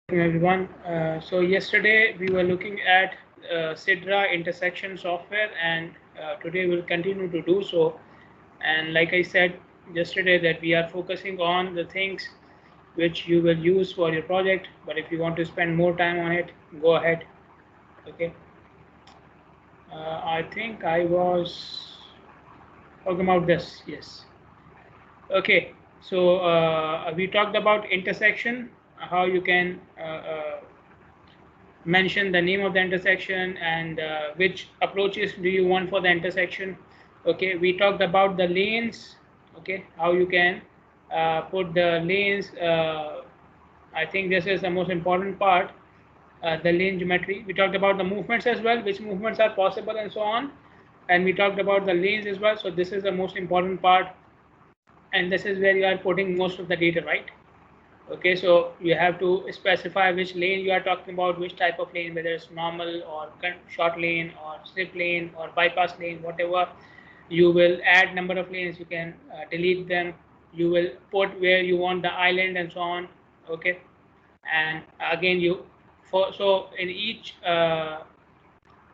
Everyone. So yesterday we were looking at Sidra intersection software, and today we'll continue to do so. And like I said yesterday, that we are focusing on the things which you will use for your project. But if you want to spend more time on it, go ahead. Okay. I think I was talking about this. Yes. Okay. So we talked about intersection, how you can mention the name of the intersection and which approaches do you want for the intersection. Okay, we talked about the lanes. Okay, how you can put the lanes. I think this is the most important part, the lane geometry. We talked about the movements as well, which movements are possible and so on, and we talked about the lanes as well. So this is the most important part, and this is where you are putting most of the data, right? Okay, so you have to specify which lane you are talking about, which type of lane, whether it's normal or short lane or strip lane or bypass lane, whatever. You will add number of lanes, you can delete them, you will put where you want the island and so on. Okay, and again so in each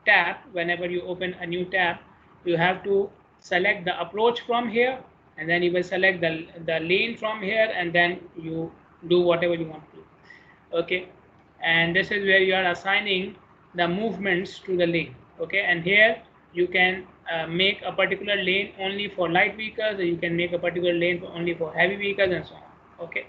tab, whenever you open a new tab, you have to select the approach from here, and then you will select the lane from here, and then you do whatever you want to do. Okay, and this is where you are assigning the movements to the lane. Okay, and here you can make a particular lane only for light vehicles, or you can make a particular lane only for heavy vehicles and so on. Okay.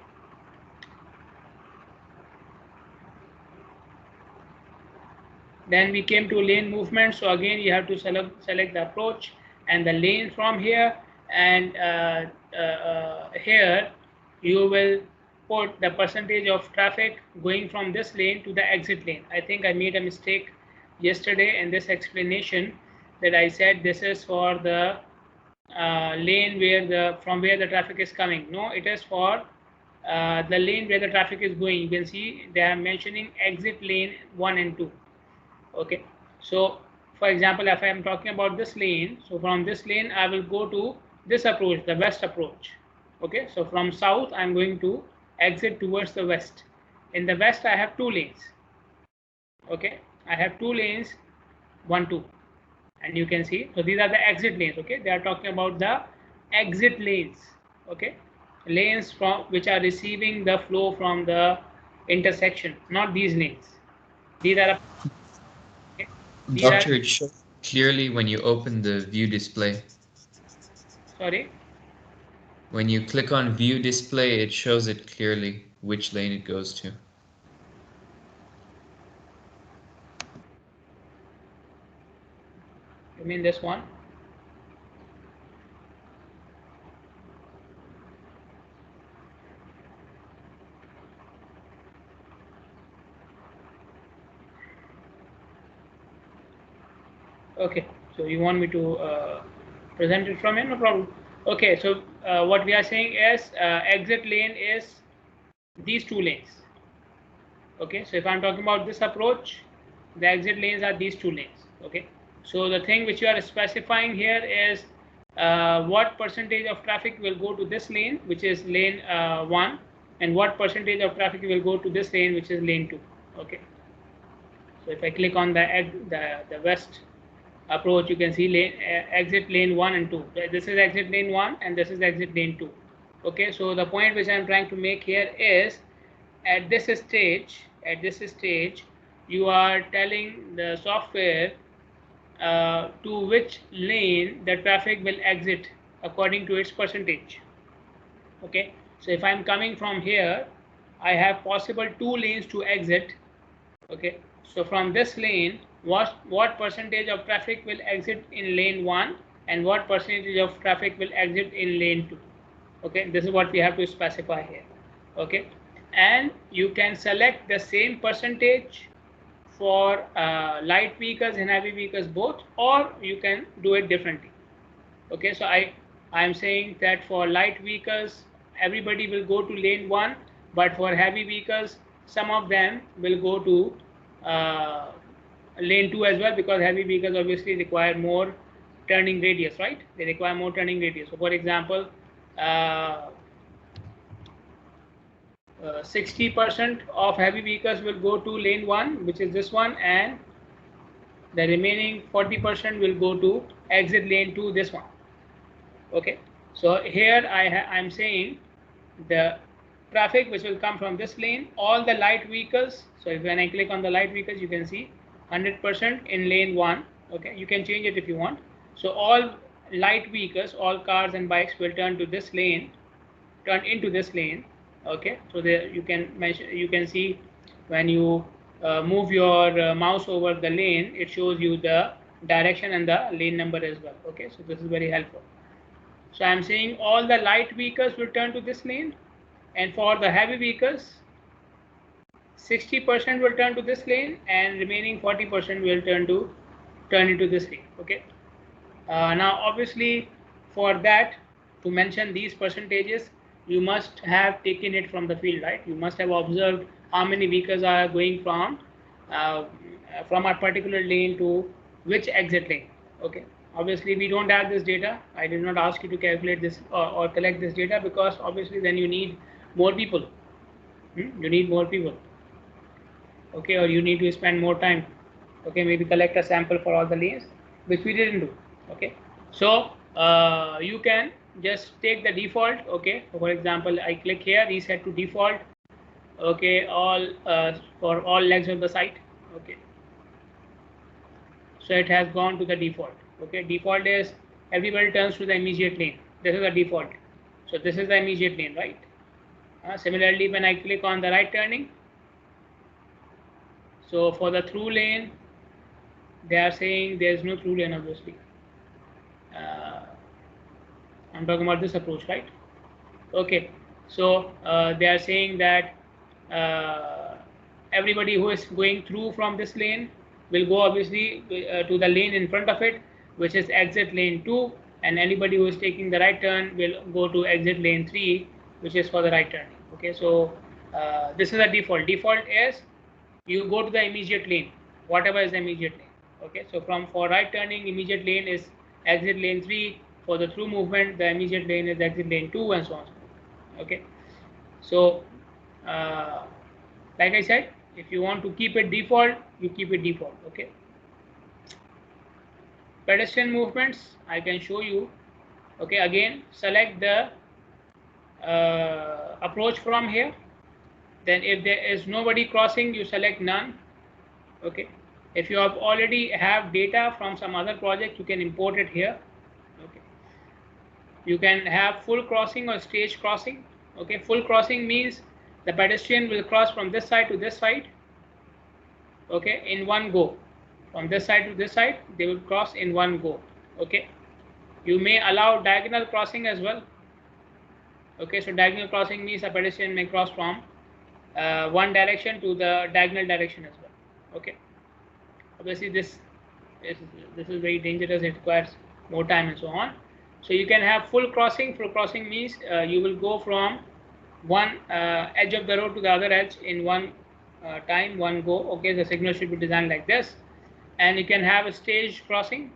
Then we came to lane movement. So again, you have to select the approach and the lane from here, and here you will put the percentage of traffic going from this lane to the exit lane. I think I made a mistake yesterday in this explanation, that I said this is for the lane where from where the traffic is coming. No, it is for the lane where the traffic is going. You can see they are mentioning exit lane 1 and 2. Okay, so for example, if I am talking about this lane, so from this lane I will go to this approach, the west approach. Okay, so from south I'm going to exit towards the west. In the west I have two lanes. Okay, I have two lanes, 1 2, and you can see, so these are the exit lanes. Okay, they are talking about the exit lanes. Okay, lanes from which are receiving the flow from the intersection, not these lanes. These are, okay, these are, Doctor, it shows clearly when you open the view display. sorry. When you click on view display, it shows it clearly which lane it goes to. You mean this one? Okay, so you want me to present it from here? No problem. Okay, so what we are saying is exit lane is these two lanes. Okay, so if I'm talking about this approach, the exit lanes are these two lanes. Okay, so the thing which you are specifying here is what percentage of traffic will go to this lane, which is lane 1, and what percentage of traffic will go to this lane, which is lane 2. Okay, so if I click on the west approach, you can see exit lane 1 and 2. This is exit lane 1 and this is exit lane 2. Okay, so the point which I am trying to make here is, at this stage you are telling the software to which lane the traffic will exit according to its percentage. Okay, so if I'm coming from here, I have possible two lanes to exit. Okay, so from this lane, what percentage of traffic will exit in lane 1 and what percentage of traffic will exit in lane 2. Okay, this is what we have to specify here. Okay, and you can select the same percentage for light vehicles and heavy vehicles both, or you can do it differently. Okay, so I am saying that for light vehicles everybody will go to lane 1, but for heavy vehicles some of them will go to uh, lane 2 as well, because heavy vehicles obviously require more turning radius, right? They require more turning radius. So for example, uh, 60% of heavy vehicles will go to lane 1, which is this one, and the remaining 40% will go to exit lane 2, this one. Okay, so here I'm saying the traffic which will come from this lane, all the light vehicles. So if when I click on the light vehicles, you can see 100% in lane 1. Okay, you can change it if you want. So all light vehicles, all cars and bikes will turn to this lane, turn into this lane. Okay, so there you can measure, you can see when you move your mouse over the lane, it shows you the direction and the lane number as well. Okay, so this is very helpful. So I'm saying all the light vehicles will turn to this lane, and for the heavy vehicles, 60% will turn to this lane, and remaining 40% will turn into this lane. Okay. Now, obviously, for that to mention these percentages, you must have taken it from the field, right? You must have observed how many vehicles are going from a particular lane to which exit lane. Okay. Obviously, we don't have this data. I did not ask you to calculate this or collect this data, because obviously then you need more people. You need more people. Okay, or you need to spend more time. Okay, maybe collect a sample for all the lanes, which we didn't do. Okay, so you can just take the default. Okay, so for example, I click here, reset to default. Okay, all for all legs of the site. Okay, so it has gone to the default. Okay, default is everybody turns to the immediate lane. This is the default. So this is the immediate lane, right? Similarly, when I click on the right turning, so for the through lane, they are saying there is no through lane, obviously. I'm talking about this approach, right? Okay, so they are saying that everybody who is going through from this lane will go obviously to the lane in front of it, which is exit lane 2, and anybody who is taking the right turn will go to exit lane 3, which is for the right turning. Okay, so this is the default. Default is you go to the immediate lane, whatever is the immediate lane. Okay, so for right turning, immediate lane is exit lane 3. For the through movement, the immediate lane is exit lane 2, and so on. Okay, so like I said, if you want to keep it default, you keep it default. Okay, pedestrian movements, I can show you. Okay, again, select the approach from here. Then if there is nobody crossing, you select none. Okay, if you have already have data from some other project, you can import it here. Okay, you can have full crossing or stage crossing. Okay, full crossing means the pedestrian will cross from this side to this side. Okay, in one go. From this side to this side, they will cross in one go. Okay, you may allow diagonal crossing as well. Okay, so diagonal crossing means a pedestrian may cross from one direction to the diagonal direction as well. Okay, obviously this is very dangerous. It requires more time and so on. So you can have full crossing. Full crossing means you will go from one edge of the road to the other edge in one time, one go. Okay, the signal should be designed like this. And you can have a stage crossing.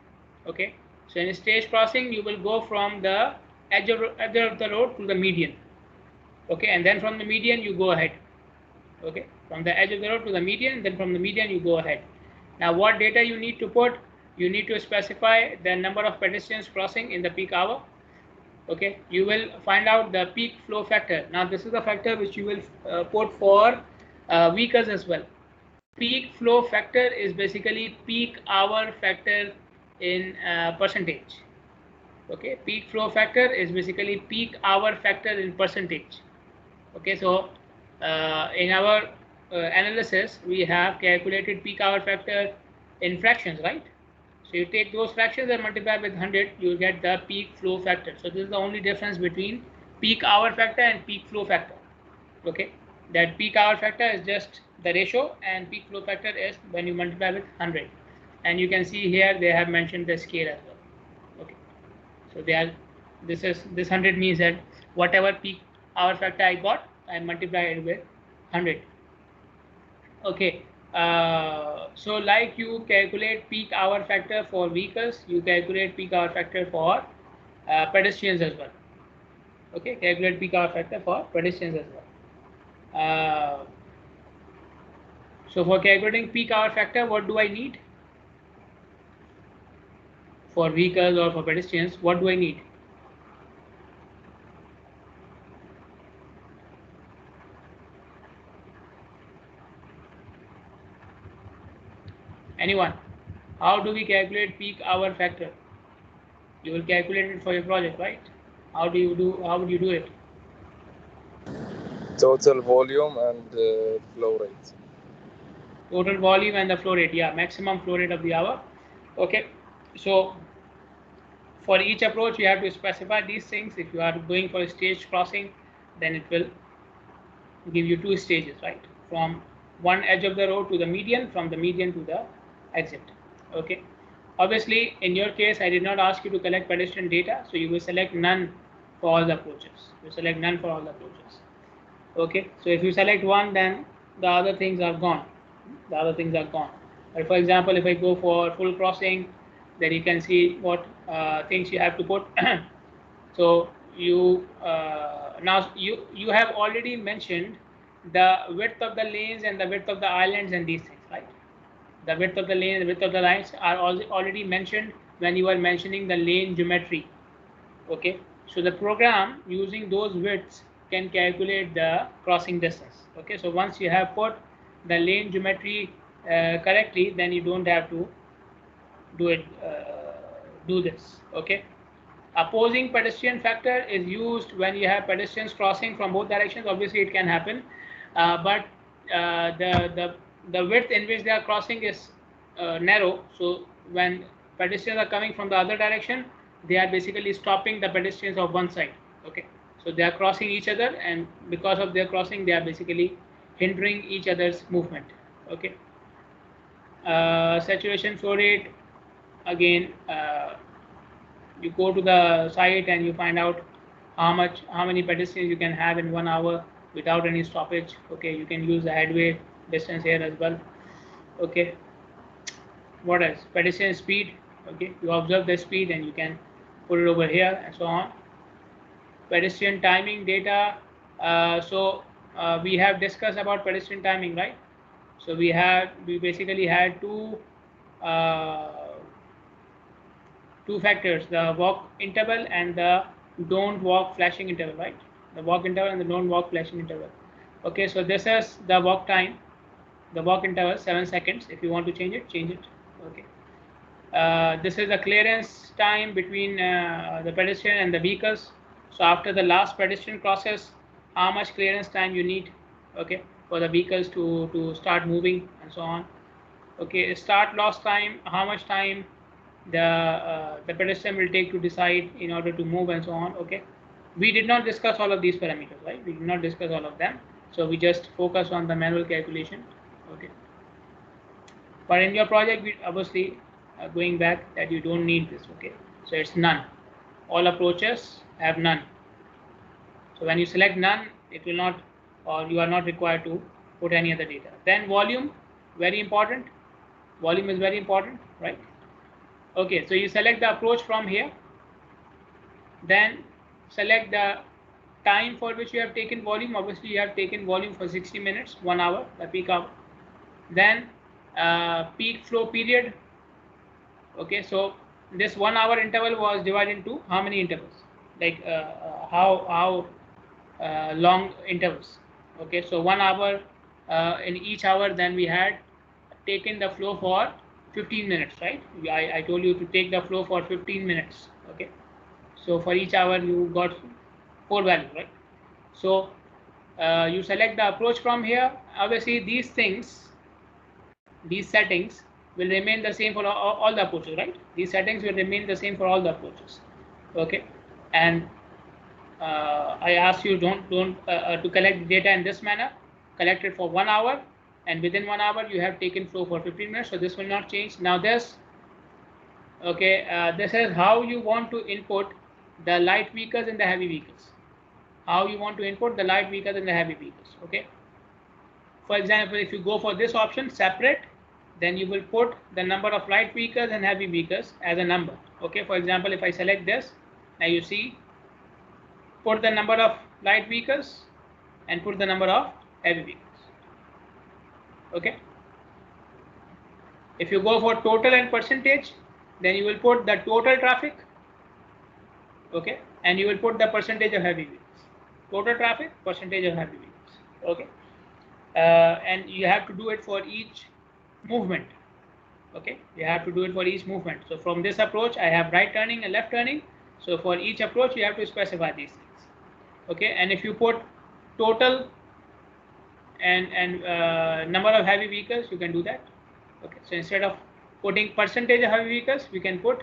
Okay, so in a stage crossing, you will go from the edge of the road to the median. Okay, and then from the median you go ahead. Okay, from the edge of the road to the median, then from the median you go ahead. Now what data you need to put? You need to specify the number of pedestrians crossing in the peak hour. Okay, you will find out the peak flow factor. Now this is the factor which you will put for vehicles as well. Peak flow factor is basically peak hour factor in percentage. Okay, peak flow factor is basically peak hour factor in percentage. Okay, so in our analysis, we have calculated peak hour factor in fractions, right? So you take those fractions and multiply with 100, you get the peak flow factor. So this is the only difference between peak hour factor and peak flow factor. Okay, that peak hour factor is just the ratio, and peak flow factor is when you multiply with 100. And you can see here they have mentioned the scale as well. Okay, so this 100 means that whatever peak hour factor I got, I multiply it with 100. Okay, so like you calculate peak hour factor for vehicles, you calculate peak hour factor for pedestrians as well. Okay, calculate peak hour factor for pedestrians as well. So for calculating peak hour factor, what do I need? For vehicles or for pedestrians, what do I need? Anyone? How do we calculate peak hour factor? You will calculate it for your project, right? How would you do it? Total volume and flow rate. Total volume and the flow rate, yeah, maximum flow rate of the hour. Okay, so for each approach you have to specify these things. If you are going for a staged crossing, then it will give you two stages, right? From one edge of the road to the median, from the median to the exit. Okay, obviously in your case I did not ask you to collect pedestrian data, so you will select none for all the approaches. You select none for all the approaches. Okay, so if you select one, then the other things are gone. The other things are gone. But for example, if I go for full crossing, then you can see what things you have to put. So you now you have already mentioned the width of the lanes and the width of the islands and these things, right? The width of the lane and the width of the lines are already mentioned when you are mentioning the lane geometry. Okay, so the program using those widths can calculate the crossing distance. Okay, so once you have put the lane geometry correctly, then you don't have to do this. Okay, opposing pedestrian factor is used when you have pedestrians crossing from both directions. Obviously it can happen, but the width in which they are crossing is narrow, so when pedestrians are coming from the other direction, they are basically stopping the pedestrians of one side. Okay, so they are crossing each other, and because of their crossing they are basically hindering each other's movement. Okay, saturation flow rate, again you go to the site and you find out how many pedestrians you can have in 1 hour without any stoppage. Okay, you can use the headway distance here as well. Okay, what else? Pedestrian speed. Okay, you observe the speed and you can put it over here and so on. Pedestrian timing data. We have discussed about pedestrian timing, right? So we basically had two factors, the walk interval and the don't walk flashing interval, right? The walk interval and the don't walk flashing interval. Okay, so this is the walk time, the walk interval 7 seconds. If you want to change it, change it. Okay, this is the clearance time between the pedestrian and the vehicles. So after the last pedestrian crosses, how much clearance time you need, okay, for the vehicles to start moving and so on. Okay, start loss time, how much time the pedestrian will take to decide in order to move and so on. Okay, we did not discuss all of these parameters, right? We did not discuss all of them, so we just focus on the manual calculation. Okay, but in your project, we obviously going back that you don't need this. Okay, so it's none. All approaches have none. So when you select none, it will not, or you are not required to put any other data. Then volume, very important. Volume is very important, right? Okay, so you select the approach from here, then select the time for which you have taken volume. Obviously you have taken volume for 60 minutes, 1 hour, the peak hour. Then peak flow period. Okay, so this 1 hour interval was divided into how many intervals, like how long intervals. Okay, so 1 hour in each hour, then we had taken the flow for 15 minutes, right? I told you to take the flow for 15 minutes. Okay, so for each hour you got 4 values, right? So you select the approach from here. Obviously these things, these settings will remain the same for all the approaches, right? These settings will remain the same for all the approaches. Okay, and I ask you don't to collect data in this manner. Collect it for 1 hour, and within 1 hour you have taken flow for 15 minutes, so this will not change. Now this, okay, this is how you want to input the light vehicles and the heavy vehicles. How you want to input the light vehicles and the heavy vehicles. Okay, for example, if you go for this option separate, then you will put the number of light vehicles and heavy vehicles as a number. Okay, for example, if I select this, now you see, put the number of light vehicles and put the number of heavy vehicles. Okay. If you go for total and percentage, then you will put the total traffic, okay, and you will put the percentage of heavy vehicles. Total traffic, percentage of heavy vehicles, okay. And you have to do it for each movement, okay. You have to do it for each movement. So from this approach, I have right turning and left turning. So for each approach, you have to specify these things, okay. And if you put total and number of heavy vehicles, you can do that. Okay, so instead of putting percentage of heavy vehicles, we can put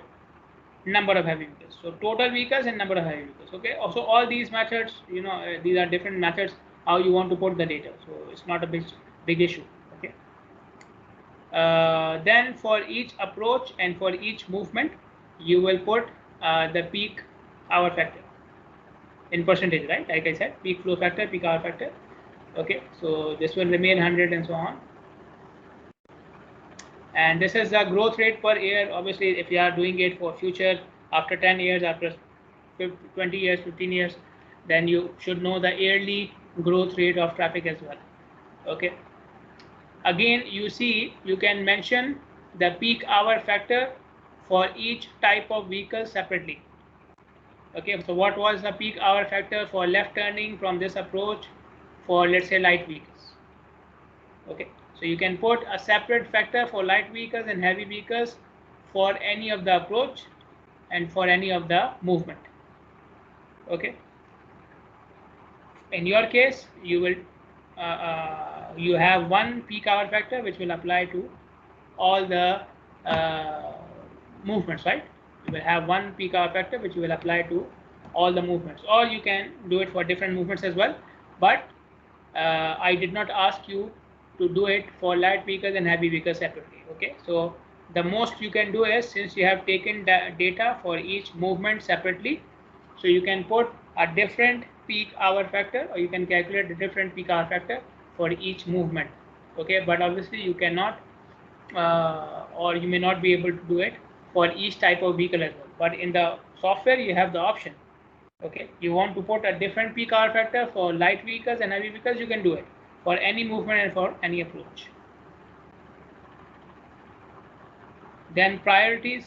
number of heavy vehicles. So total vehicles and number of heavy vehicles. Okay, also all these methods, you know, these are different methods how you want to put the data. So it's not a big issue. Okay. Then for each approach and for each movement, you will put the peak hour factor in percentage, right? Like I said, peak flow factor, peak hour factor. Okay, so this will remain 100 and so on. And this is the growth rate per year. Obviously, if you are doing it for future, after 10 years, after 20 years, 15 years, then you should know the yearly growth rate of traffic as well. Okay. Again, you see, you can mention the peak hour factor for each type of vehicle separately. Okay, so what was the peak hour factor for left turning from this approach for, let's say, light vehicles? Okay, so you can put a separate factor for light vehicles and heavy vehicles for any of the approach and for any of the movement. Okay, in your case, you will you have one peak hour factor which will apply to all the movements, right? You will have one peak hour factor which you will apply to all the movements, or you can do it for different movements as well. But I did not ask you to do it for light vehicles and heavy vehicles separately. Okay, so the most you can do is, since you have taken the data for each movement separately, so you can put a different peak hour factor, or you can calculate a different peak hour factor for each movement. Okay, but obviously you cannot or you may not be able to do it for each type of vehicle as well. But in the software, you have the option. Okay, you want to put a different peak hour factor for light vehicles and heavy vehicles, you can do it for any movement and for any approach. Then priorities.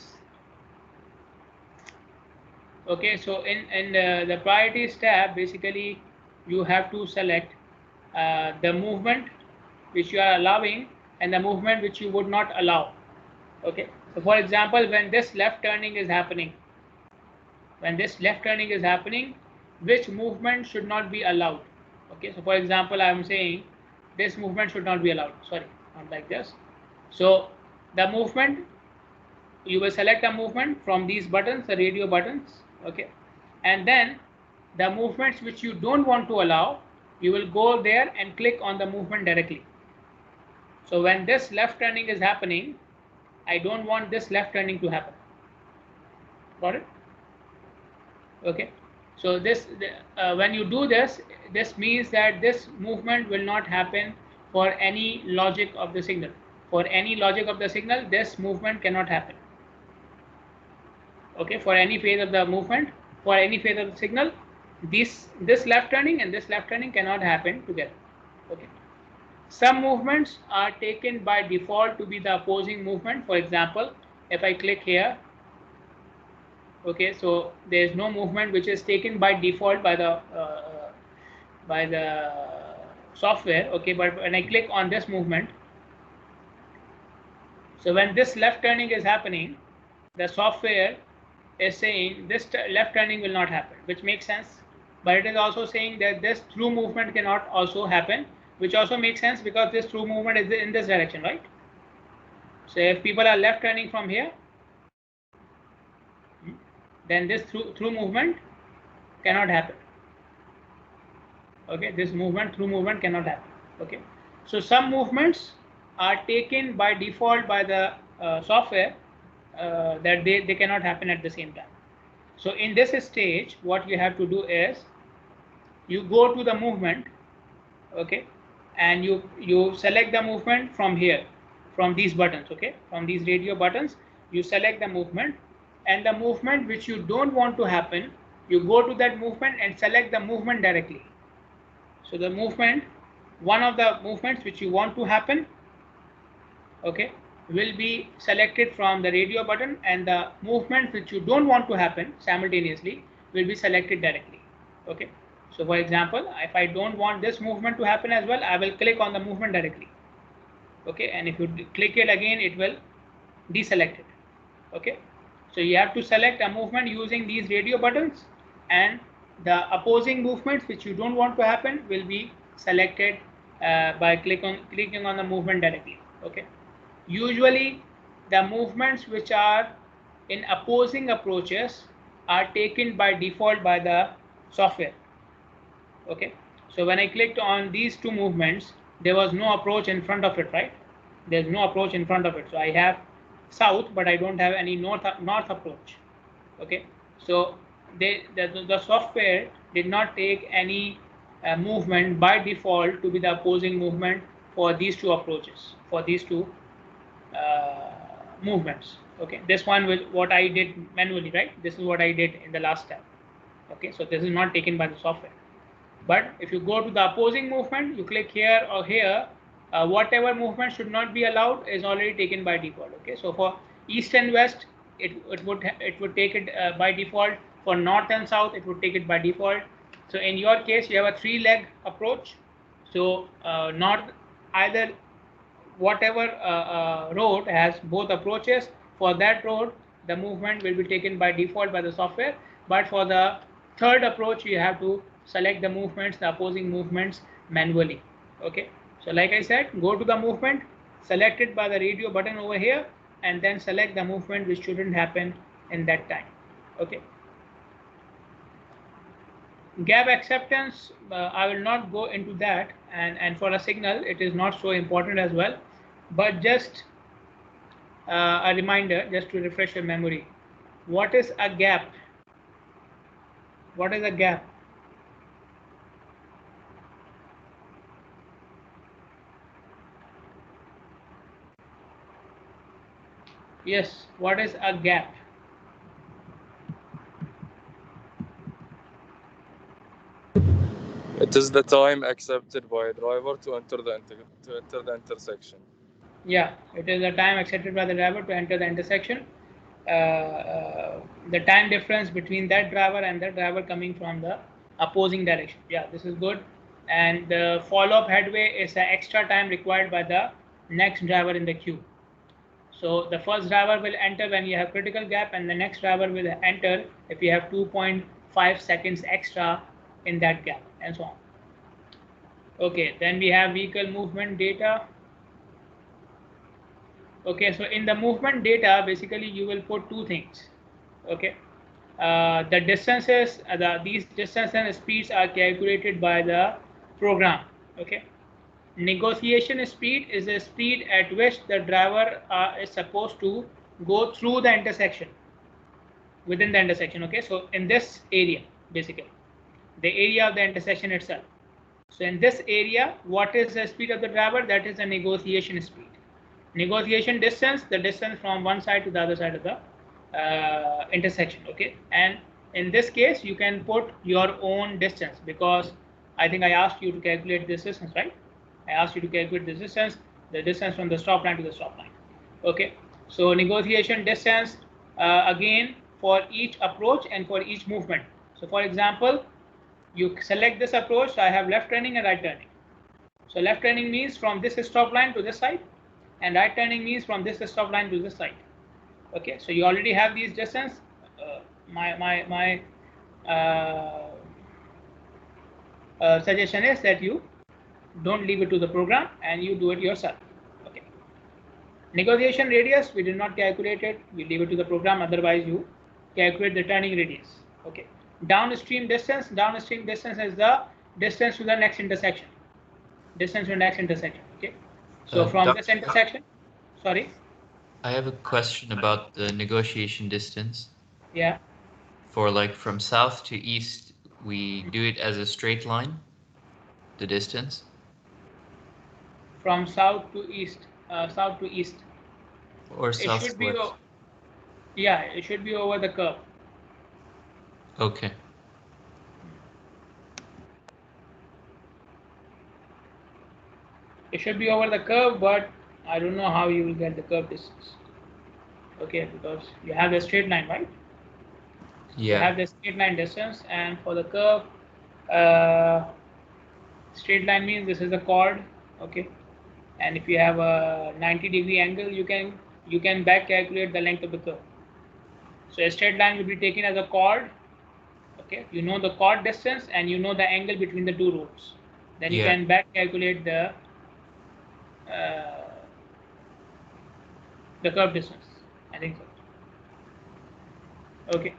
Okay, so in the priorities tab, basically you have to select the movement which you are allowing and the movement which you would not allow. Okay, so for example, when this left turning is happening, which movement should not be allowed? Okay, so for example, I am saying this movement should not be allowed. Sorry, not like this. So the movement, you will select a movement from these buttons, the radio buttons. Okay, and then the movements which you don't want to allow, you will go there and click on the movement directly. So when this left turning is happening, I don't want this left turning to happen. Got it? Okay, so this when you do this, this means that this movement will not happen for any logic of the signal. For any logic of the signal, this movement cannot happen. Okay, for any phase of the movement, for any phase of the signal, this left turning and this left turning cannot happen together. Okay, some movements are taken by default to be the opposing movement. For example, if I click here, okay, so there is no movement which is taken by default by the software. Okay, but when I click on this movement, so when this left turning is happening, the software is saying this left turning will not happen, which makes sense. But it is also saying that this through movement cannot also happen, which also makes sense because this through movement is in this direction, right? So if people are left turning from here, then this through movement cannot happen. Okay, this movement through movement cannot happen. Okay, so some movements are taken by default by the software that they cannot happen at the same time. So in this stage, what you have to do is you go to the movement, okay, and you select the movement from here, from these buttons. Okay, from these radio buttons, you select the movement, and the movement which you don't want to happen, you go to that movement and select the movement directly. So the movement one of the movements which you want to happen, okay, will be selected from the radio button, and the movement which you don't want to happen simultaneously will be selected directly. Okay, so for example, if I don't want this movement to happen as well, I will click on the movement directly. Okay, and if you click it again, it will deselect it. Okay, so you have to select a movement using these radio buttons, and the opposing movements which you don't want to happen will be selected by clicking on the movement directly. Okay, usually the movements which are in opposing approaches are taken by default by the software. Okay, so when I clicked on these two movements, there was no approach in front of it, right? There's no approach in front of it, so I have south, but I don't have any north approach. Okay, so the software did not take any movement by default to be the opposing movement for these two approaches, for these two movements. Okay, this one will what I did manually, right? This is what I did in the last step. Okay, so this is not taken by the software. But if you go to the opposing movement, you click here or here, whatever movement should not be allowed is already taken by default. Okay, so for east and west, it would take it by default. For north and south, it would take it by default. So in your case, you have a 3-leg approach. So north, either whatever road has both approaches, for that road the movement will be taken by default by the software. But for the third approach, you have to select the movements, the opposing movements, manually. Okay, so like I said, go to the movement, select it by the radio button over here, and then select the movement which shouldn't happen in that time. Okay, gap acceptance, I will not go into that, and for a signal it is not so important as well, but just a reminder, just to refresh your memory, what is a gap? What is a gap? Yes, what is a gap? It is the time accepted by a driver to enter the intersection. Yeah, it is the time accepted by the driver to enter the intersection. The time difference between that driver and the driver coming from the opposing direction. Yeah, this is good. And the follow-up headway is the extra time required by the next driver in the queue. So the first driver will enter when you have critical gap, and the next driver will enter if you have 2.5 seconds extra in that gap, and so on. Okay, then we have vehicle movement data. Okay, so in the movement data, basically you will put two things. Okay, the distances, these distance and speeds are calculated by the program. Okay, negotiation speed is the speed at which the driver is supposed to go through the intersection, within the intersection. Okay, so in this area, basically the area of the intersection itself. So in this area, what is the speed of the driver? That is the negotiation speed. Negotiation distance, the distance from one side to the other side of the intersection. Okay, and in this case you can put your own distance, because I think I asked you to calculate this distance, right? I asked you to calculate this distance, the distance from the stop line to the stop line. Okay, so negotiation distance, again for each approach and for each movement. So for example, you select this approach, so I have left turning and right turning. So left turning means from this stop line to this side, and right turning means from this stop line to this side. Okay, so you already have these distance. My suggestion is that you don't leave it to the program and you do it yourself. Okay, negotiation radius, we did not calculate it, we leave it to the program, otherwise you calculate the turning radius. Okay, downstream distance is the distance to the next intersection, distance to the next intersection. Okay, so from this intersection, sorry, I have a question about the negotiation distance. yeah, For like from south to east, we do it as a straight line, the distance? from south to east, Or it should be, southwest? yeah, it should be over the curve. Okay. it should be over the curve, but I don't know how you will get the curve distance. Okay, because you have the straight line, right? You have the straight line distance, and for the curve, straight line means this is the chord. Okay, and if you have a 90-degree angle, you can back calculate the length of the curve. So a straight line will be taken as a chord. Okay, you know the chord distance and you know the angle between the two roads. Then you can back calculate the curve distance. I think so. Okay.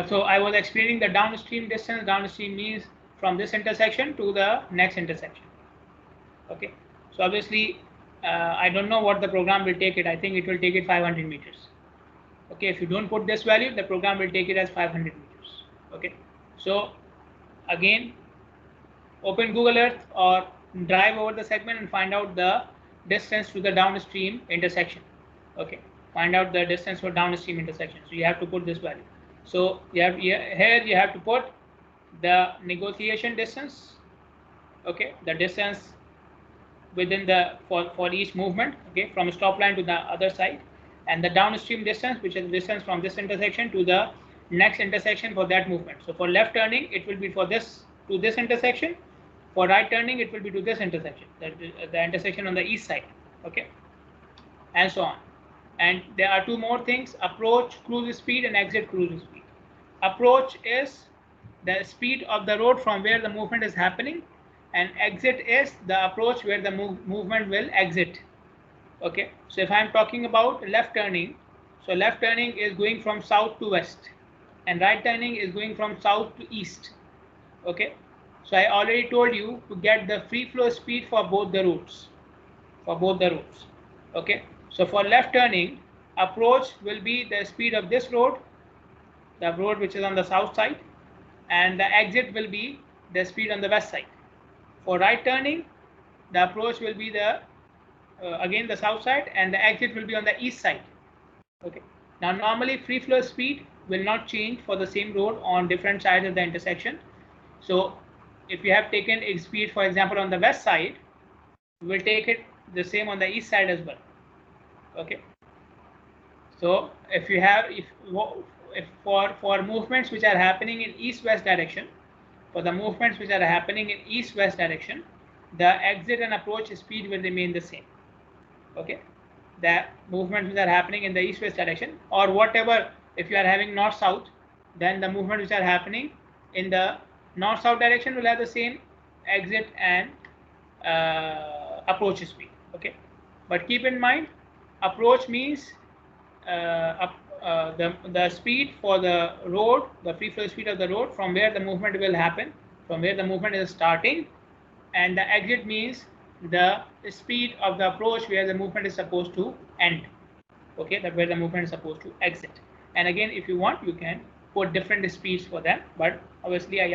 So I was explaining the downstream distance. Downstream means from this intersection to the next intersection. Okay. So obviously, I don't know what the program will take it. I think it will take it 500 meters. Okay. If you don't put this value, the program will take it as 500 meters. Okay. So again, open Google Earth or drive over the segment and find out the distance to the downstream intersection. Okay. Find out the distance for downstream intersection. So you have to put this value. So here you have to put the negotiation distance. Okay, the distance within the for each movement. Okay, from a stop line to the other side, and the downstream distance, which is the distance from this intersection to the next intersection for that movement. So for left turning, it will be for this to this intersection. For right turning, it will be to this intersection, the intersection on the east side. Okay, and so on. And there are two more things: approach cruise speed and exit cruise speed. Approach is the speed of the road from where the movement is happening, and exit is the approach where the movement will exit. Okay, so if I'm talking about left turning, so left turning is going from south to west, and right turning is going from south to east. Okay, so I already told you to get the free flow speed for both the routes. Okay, so for left turning, approach will be the speed of this road, the road which is on the south side, and the exit will be the speed on the west side. For right turning, the approach will be the again the south side, and the exit will be on the east side. Okay. Now normally free flow speed will not change for the same road on different sides of the intersection. So if you have taken a speed, for example, on the west side, we will take it the same on the east side as well. Okay. So if you have if for movements which are happening in east-west direction, for the movements which are happening in east-west direction, the exit and approach speed will remain the same. Okay, the movements which are happening in the east-west direction, or whatever, if you are having north-south, then the movements which are happening in the north-south direction will have the same exit and approach speed. Okay, but keep in mind, approach means the speed for the road, the free flow speed of the road from where the movement will happen, from where the movement is starting, and the exit means the speed of the approach where the movement is supposed to end. Okay, that where the movement is supposed to exit. And again, if you want, you can put different speeds for them, but obviously I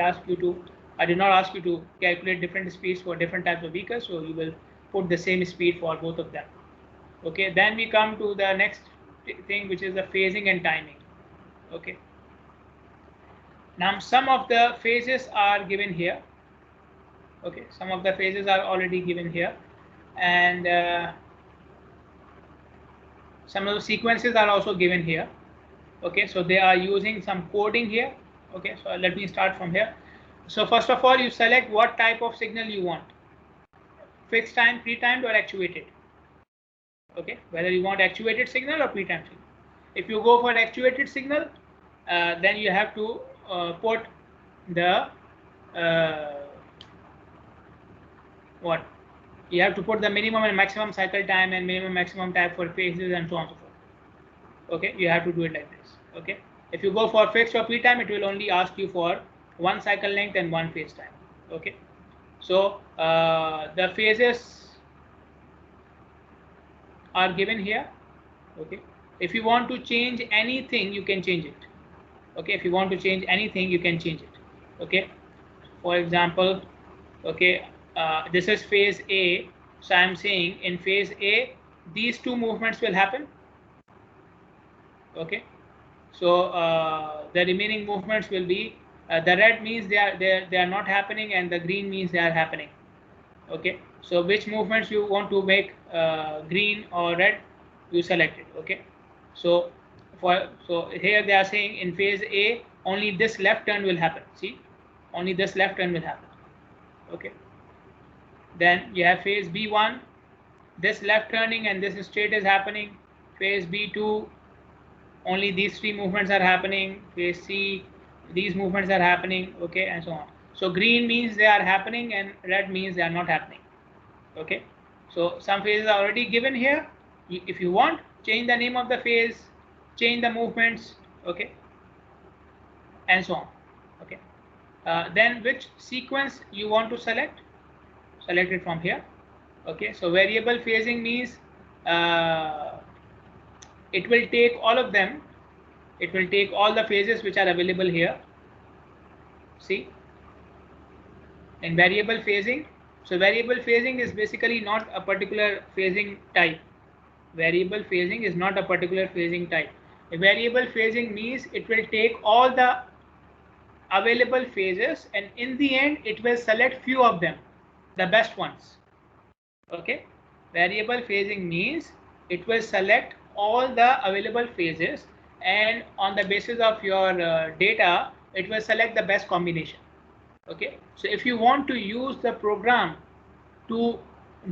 did not ask you to calculate different speeds for different types of vehicles, so you will put the same speed for both of them. Okay, then we come to the next thing, which is the phasing and timing. Okay, now some of the phases are given here. Okay, some of the phases are already given here, and some of the sequences are also given here. Okay, so they are using some coding here. Okay, so let me start from here. So first of all, you select what type of signal you want: fixed time, pre-timed, or actuated. Okay, whether you want actuated signal or pre-timed signal. If you go for actuated signal, then you have to put the you have to put the minimum and maximum cycle time and minimum maximum time for phases and so on and so forth. Okay, you have to do it like this. Okay, if you go for fixed or pre-time, it will only ask you for one cycle length and one phase time. Okay, so the phases are given here. Okay, if you want to change anything, you can change it. Okay, if you want to change anything, you can change it. Okay, for example, okay, this is phase A, so I'm saying in phase A these two movements will happen. Okay, so the remaining movements will be The red means they are not happening, and the green means they are happening. Okay, so which movements you want to make green or red, you select it. Okay, so here they are saying in phase A only this left turn will happen. See, only this left turn will happen. Okay, then you have phase B1, this left turning and this straight is happening. Phase B2, only these three movements are happening. Phase C, these movements are happening. Okay, and so on. So green means they are happening and red means they are not happening. Okay, so some phases are already given here. If you want, change the name of the phase, change the movements. Okay, and so on. Okay, then which sequence you want to select, select it from here. Okay, so variable phasing means it will take all of them, it will take all the phases which are available here. See, in variable phasing, so variable phasing is basically not a particular phasing type. Variable phasing is not a particular phasing type. A variable phasing means it will take all the available phases and in the end it will select few of them, the best ones. Okay, variable phasing means it will select all the available phases and on the basis of your data it will select the best combination. Okay, so if you want to use the program to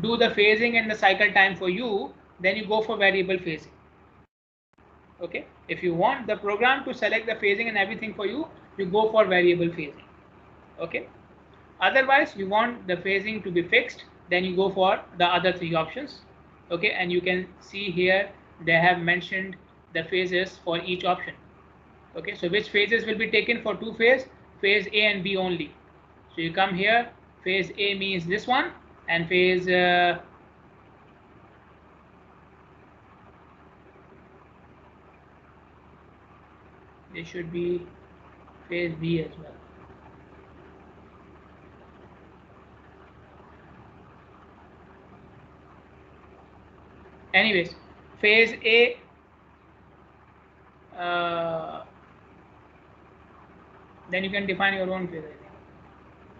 do the phasing and the cycle time for you, then you go for variable phasing. Okay, if you want the program to select the phasing and everything for you, you go for variable phasing. Okay, otherwise you want the phasing to be fixed, then you go for the other three options. Okay, and you can see here they have mentioned the phases for each option. Okay, so which phases will be taken for two phase A and B only. So you come here, phase A means this one, and phase this should be phase B as well. Anyways, phase A, then you can define your own phase, I think.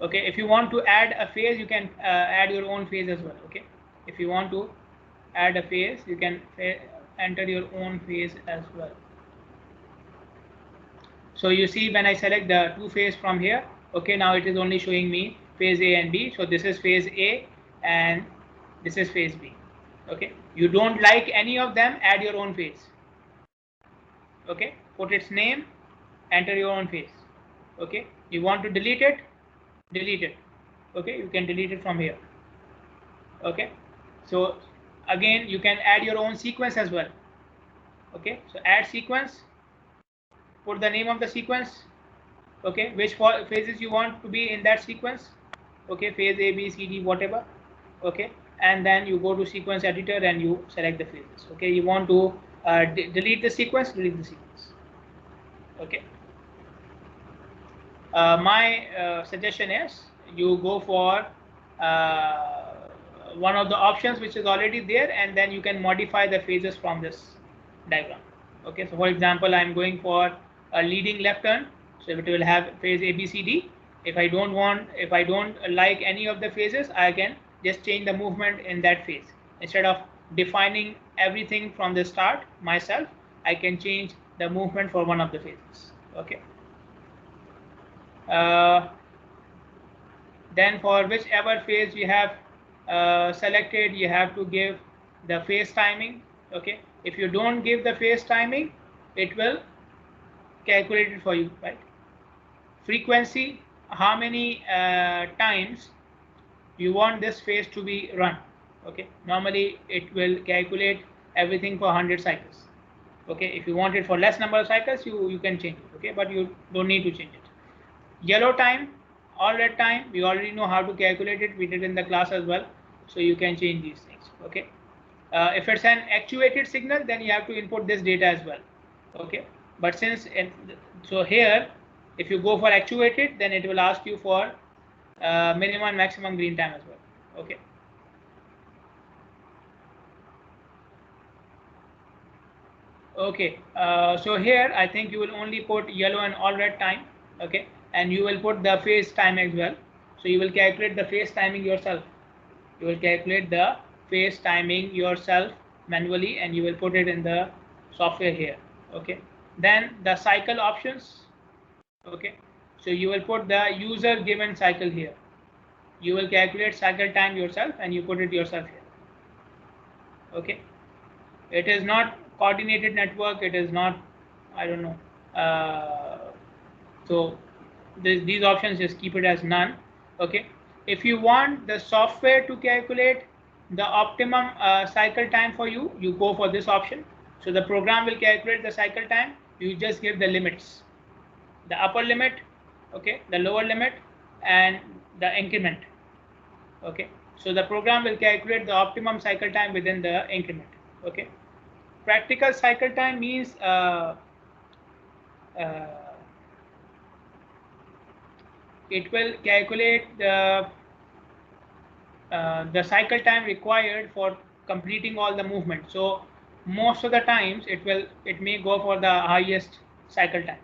Okay, if you want to add a phase, you can add your own phase as well. Okay, if you want to add a phase, you can enter your own phase as well. So you see when I select the two phase from here, okay, now it is only showing me phase A and B. So this is phase A and this is phase B. Okay, you don't like any of them, add your own phase. Okay, put its name, enter your own phase. Okay, you want to delete it, delete it. Okay, you can delete it from here. Okay, so again you can add your own sequence as well. Okay, so add sequence, put the name of the sequence. Okay, which phases you want to be in that sequence. Okay, phase A, B, C, D, whatever. Okay, and then you go to sequence editor and you select the phases. Okay, you want to delete the sequence, delete the sequence. Okay, my suggestion is you go for one of the options which is already there, and then you can modify the phases from this diagram. Okay, so for example, I'm going for a leading left turn, so it will have phase A, B, C, D. If I don't like any of the phases, I can just change the movement in that phase. Instead of defining everything from the start myself, I can change the movement for one of the phases. Okay. Then for whichever phase you have selected, you have to give the phase timing. Okay, if you don't give the phase timing, it will calculate it for you, right? Frequency, how many times you want this phase to be run. Okay, normally it will calculate everything for 100 cycles. Okay, if you want it for less number of cycles, you can change it. Okay, but you don't need to change it. Yellow time, all red time, we already know how to calculate it, we did in the class as well, so you can change these things. Okay, if it's an actuated signal, then you have to input this data as well. Okay, but since so here if you go for actuated, then it will ask you for minimum and maximum green time as well. Okay, okay, so here I think you will only put yellow and all red time. Okay, and you will put the phase time as well. So you will calculate the phase timing yourself. You will calculate the phase timing yourself manually, and you will put it in the software here. Okay. Then the cycle options. Okay. So you will put the user given cycle here. You will calculate cycle time yourself and you put it yourself here. Okay. It is not coordinated network. It is not, I don't know. So these options, just keep it as none. Okay. If you want the software to calculate the optimum cycle time for you, you go for this option. So the program will calculate the cycle time. You just give the limits, the upper limit, okay, the lower limit, and the increment. Okay. So the program will calculate the optimum cycle time within the increment. Okay. Practical cycle time means it will calculate the cycle time required for completing all the movement. So most of the times it may go for the highest cycle time.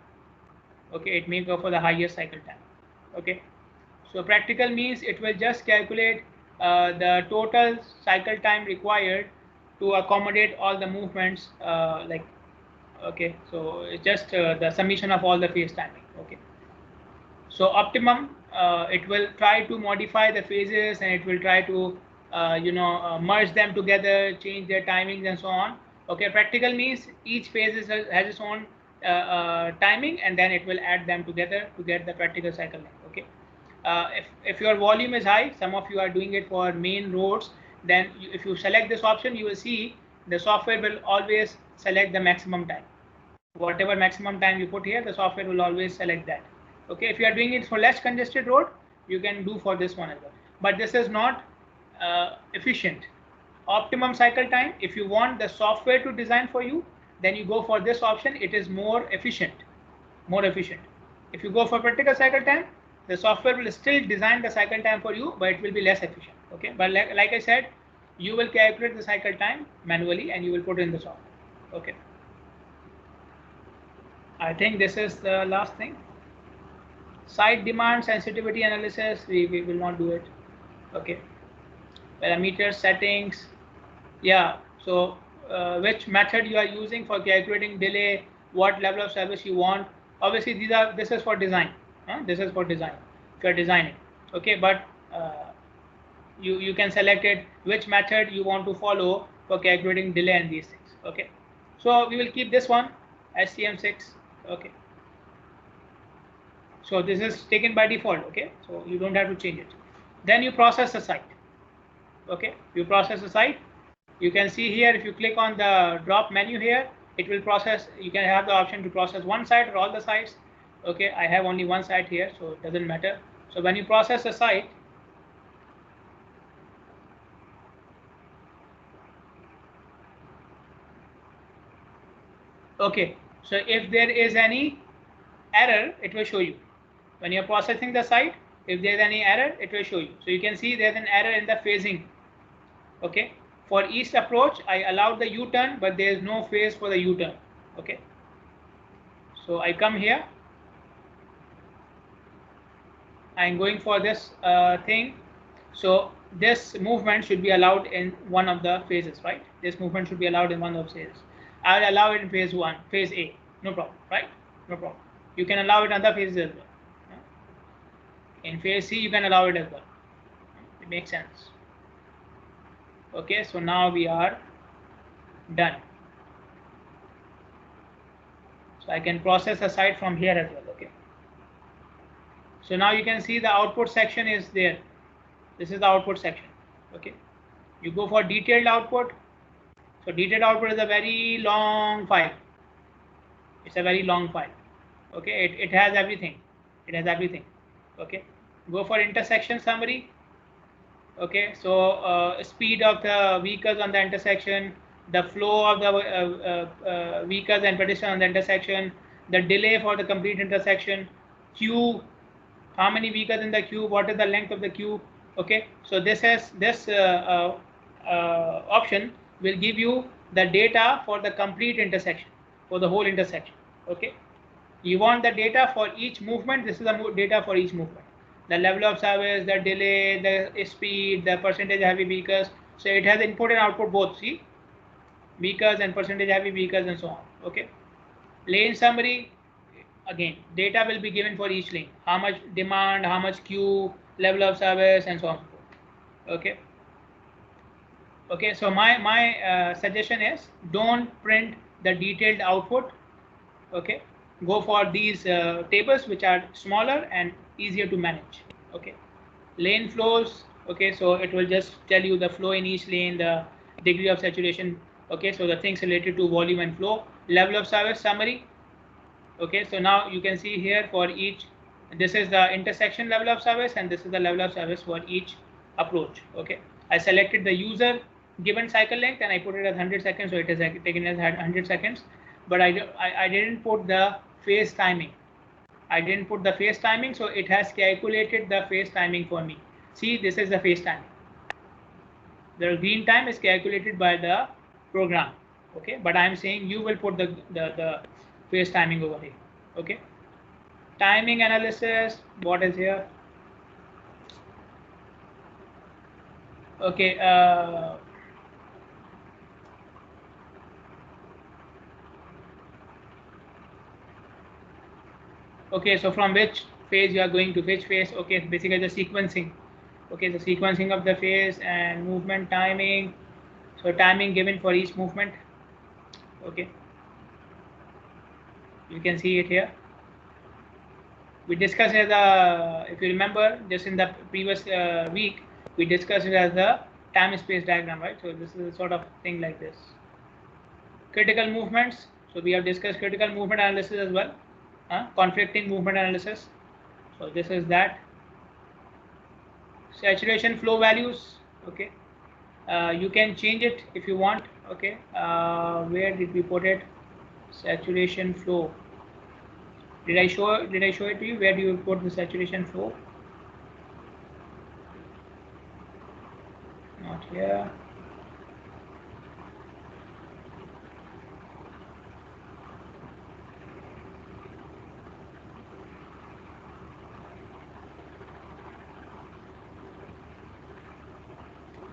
Okay, it may go for the highest cycle time. Okay, so practical means it will just calculate the total cycle time required to accommodate all the movements, like, okay, so it's just the summation of all the phase timing. Okay. So optimum, it will try to modify the phases, and it will try to merge them together, change their timings and so on. Okay, practical means each phase has its own timing, and then it will add them together to get the practical cycle length. Okay, if your volume is high, some of you are doing it for main roads, then if you select this option, you will see the software will always select the maximum time. Whatever maximum time you put here, the software will always select that. Okay, if you are doing it for less congested road, you can do for this one as well. But this is not efficient. Optimum cycle time, if you want the software to design for you, then you go for this option. It is more efficient. More efficient. If you go for practical cycle time, the software will still design the cycle time for you, but it will be less efficient. Okay, but like I said, you will calculate the cycle time manually and you will put it in the software. Okay. I think this is the last thing. Site demand sensitivity analysis, we will not do it. Okay. Parameters, settings. Yeah. So which method you are using for calculating delay, what level of service you want. Obviously this is for design. This is for design. If you are designing. Okay, but you can select it which method you want to follow for calculating delay and these things. Okay. So we will keep this one SCM6. Okay. So this is taken by default. Okay, so you don't have to change it. Then you process the site. Okay, you process the site. You can see here, if you click on the drop menu here, it will process. You can have the option to process one site or all the sites. Okay, I have only one site here, so it doesn't matter. So when you process the site, okay, so if there is any error, it will show you. When you're processing the site, if there's any error, it will show you. So you can see there's an error in the phasing. Okay, for east approach, I allowed the U-turn, but there is no phase for the U-turn. Okay, so I come here. I'm going for this thing. So this movement should be allowed in one of the phases, right? This movement should be allowed in one of the phases. I'll allow it in phase 1, phase A, no problem, right? No problem. You can allow it in other phases as well. In phase C, you can allow it as well. It makes sense. Okay, so now we are done. So I can process a site from here as well. Okay. So now you can see the output section is there. This is the output section. Okay. You go for detailed output. So detailed output is a very long file. It's a very long file. Okay. It has everything. It has everything. Okay. Go for intersection summary. Okay, so speed of the vehicles on the intersection, the flow of the vehicles and pedestrians on the intersection, the delay for the complete intersection, queue, how many vehicles in the queue, what is the length of the queue. Okay, so this option will give you the data for the complete intersection, for the whole intersection. Okay, You want the data for each movement. This is the data for each movement. The level of service, the delay, the speed, the percentage heavy vehicles. So it has input and output both. See, vehicles and percentage heavy vehicles and so on. Okay. Lane summary. Again, data will be given for each lane. How much demand, how much queue, level of service, and so on. Okay. Okay. So my suggestion is don't print the detailed output. Okay. Go for these tables which are smaller and easier to manage. Okay. Lane flows. Okay. So it will just tell you the flow in each lane, the degree of saturation. Okay. So the things related to volume and flow. Level of service summary. Okay. So now you can see here for each, this is the intersection level of service and this is the level of service for each approach. Okay. I selected the user given cycle length and I put it as 100 seconds. So it is taken as 100 seconds, but I didn't put the phase timing. I didn't put the phase timing, so it has calculated the phase timing for me. See, this is the phase timing. The green time is calculated by the program. Okay, but I'm saying you will put the phase timing over here. Okay, timing analysis. What is here? Okay. Okay, so from which phase you are going to which phase? Okay, basically the sequencing. Okay, the sequencing of the phase and movement timing. So timing given for each movement. Okay, you can see it here. We discussed as a, if you remember, just in the previous week, we discussed it as the time space diagram, right? So this is a sort of thing like this. Critical movements. So we have discussed critical movement analysis as well. Conflicting movement analysis. So this is that. Saturation flow values. Okay. You can change it if you want. Okay. Where did we put it? Saturation flow. Did I show it to you? Where do you put the saturation flow? Not here.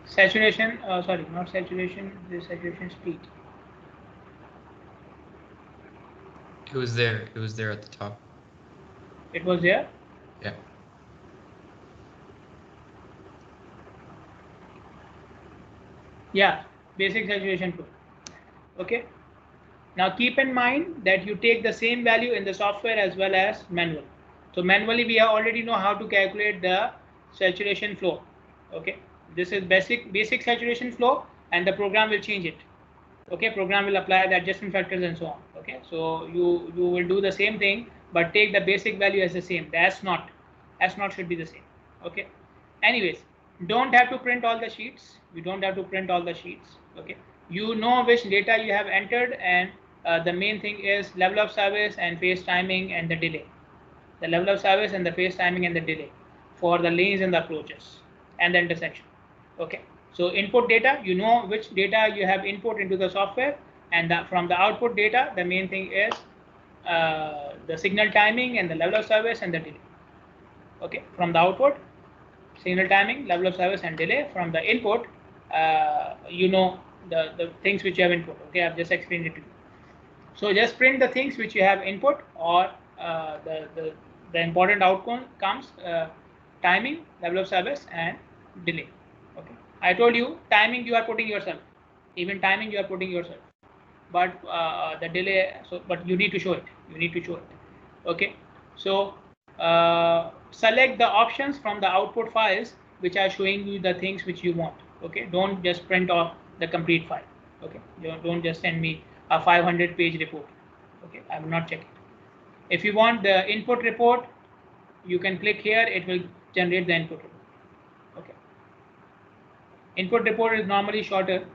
Saturation, sorry, not saturation, the saturation speed. It was there. It was there at the top. It was there? Yeah. Yeah, basic saturation flow. Okay. Now keep in mind that you take the same value in the software as well as manual. So manually we already know how to calculate the saturation flow. Okay. This is basic saturation flow and the program will change it. Okay, program will apply the adjustment factors and so on. Okay, so you will do the same thing, but take the basic value as the same. The S naught should be the same. Okay, anyways, don't have to print all the sheets. You don't have to print all the sheets. Okay, you know which data you have entered, and the main thing is level of service and phase timing and the delay. The level of service and the phase timing and the delay for the lanes and the approaches and the intersection. Okay. So input data, you know which data you have input into the software, and from the output data, the main thing is the signal timing and the level of service and the delay. Okay, from the output, signal timing, level of service and delay. From the input, you know the things which you have input. Okay, I've just explained it to you. So just print the things which you have input, or the important outcome comes timing, level of service and delay. Okay, I told you timing you are putting yourself, even timing you are putting yourself, but the delay, so but you need to show it, okay. So select the options from the output files which are showing you the things which you want. Okay, don't just print off the complete file. Okay, don't just send me a 500-page report. Okay, I will not check it. If you want the input report, you can click here, it will generate the input report. Okay, input report is normally shorter.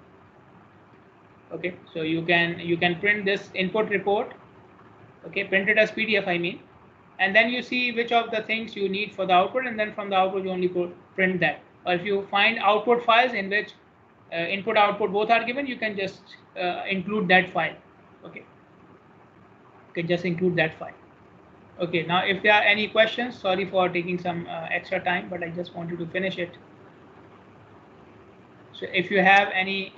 Okay, so you can print this input report. Okay, print it as PDF, I mean, and then you see which of the things you need for the output, and then from the output you only print that. Or if you find output files in which input output both are given, you can just include that file. Okay, you can just include that file. Okay, now if there are any questions, sorry for taking some extra time, but I just wanted to finish it. So if you have any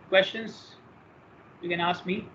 questions, you can ask me.